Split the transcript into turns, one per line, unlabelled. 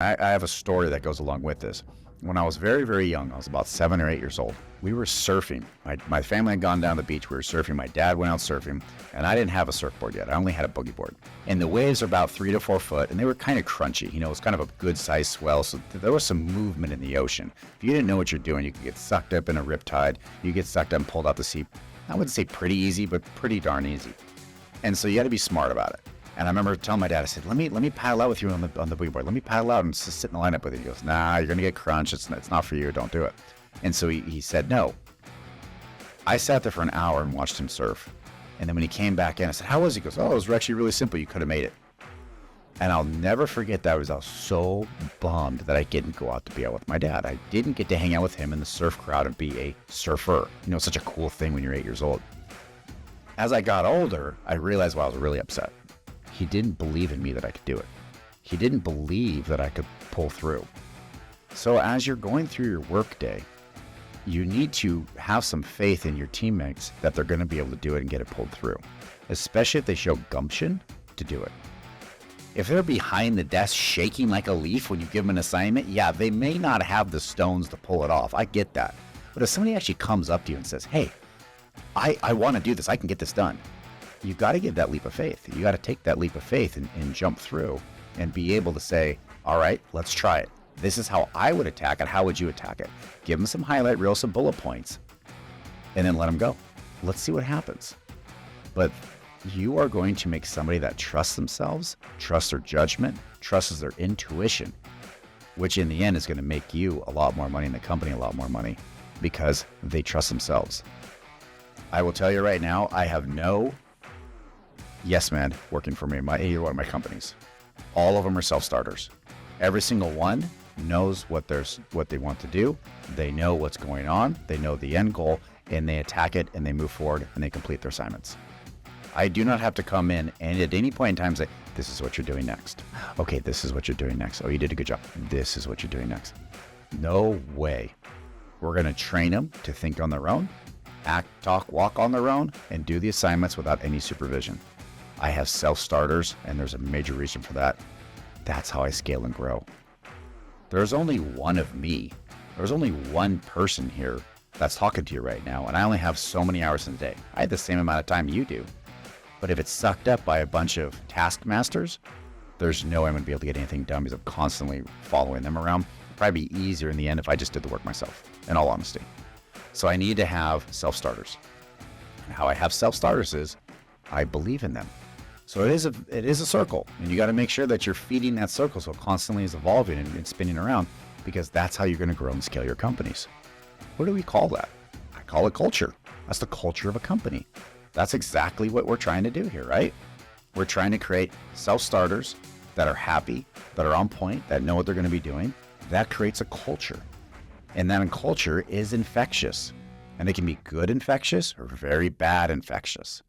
I have a story that goes along with this. When I was very, very young, I was about 7 or 8 years old. We were surfing. My family had gone down the beach. We were surfing. My dad went out surfing, and I didn't have a surfboard yet. I only had a boogie board. And the waves are about 3 to 4 foot, and they were kind of crunchy. You know, it was kind of a good-sized swell, so there was some movement in the ocean. If you didn't know what you're doing, you could get sucked up in a riptide. You get sucked up and pulled out to sea. I wouldn't say pretty easy, but pretty darn easy. And so you had to be smart about it. And I remember telling my dad, I said, let me paddle out with you on the boogie board. Let me paddle out and just sit in the lineup with you. He goes, nah, you're going to get crunched. It's not for you. Don't do it. And so he said no. I sat there for an hour and watched him surf. And then when he came back in, I said, how was he? He goes, oh, it was actually really simple. You could have made it. And I'll never forget that. I was so bummed that I didn't go out to be out with my dad. I didn't get to hang out with him in the surf crowd and be a surfer. You know, such a cool thing when you're 8 years old. As I got older, I realized why I was really upset. He didn't believe in me that I could do it. He didn't believe that I could pull through. So as you're going through your workday, you need to have some faith in your teammates that they're going to be able to do it and get it pulled through, especially if they show gumption to do it. If they're behind the desk shaking like a leaf when you give them an assignment, yeah, they may not have the stones to pull it off. I get that. But if somebody actually comes up to you and says, hey, I want to do this, I can get this done. You got to give that leap of faith. You got to take that leap of faith and jump through and be able to say, all right, let's try it. This is how I would attack it. How would you attack it? Give them some highlight reels, some bullet points, and then let them go. Let's see what happens. But you are going to make somebody that trusts themselves, trusts their judgment, trusts their intuition, which in the end is going to make you a lot more money and the company a lot more money because they trust themselves. I will tell you right now, I have no yes man working for me in either one of my companies. All of them are self-starters. Every single one knows what they want to do. They know what's going on. They know the end goal, and they attack it, and they move forward, and they complete their assignments. I do not have to come in and at any point in time say, this is what you're doing next. Okay, this is what you're doing next. Oh, you did a good job. This is what you're doing next. No way. We're going to train them to think on their own, act, talk, walk on their own, and do the assignments without any supervision. I have self-starters, and there's a major reason for that. That's how I scale and grow. There's only one of me. There's only one person here that's talking to you right now, and I only have so many hours in a day. I have the same amount of time you do. But if it's sucked up by a bunch of taskmasters, there's no way I'm going to be able to get anything done because I'm constantly following them around. It'd probably be easier in the end if I just did the work myself, in all honesty. So I need to have self-starters. And how I have self-starters is I believe in them. So it is a circle, and you got to make sure that you're feeding that circle so it constantly is evolving and spinning around, because that's how you're going to grow and scale your companies. What do we call that? I call it culture. That's the culture of a company. That's exactly what we're trying to do here, right? We're trying to create self-starters that are happy, that are on point, that know what they're going to be doing. That creates a culture. And that culture is infectious. And it can be good infectious or very bad infectious.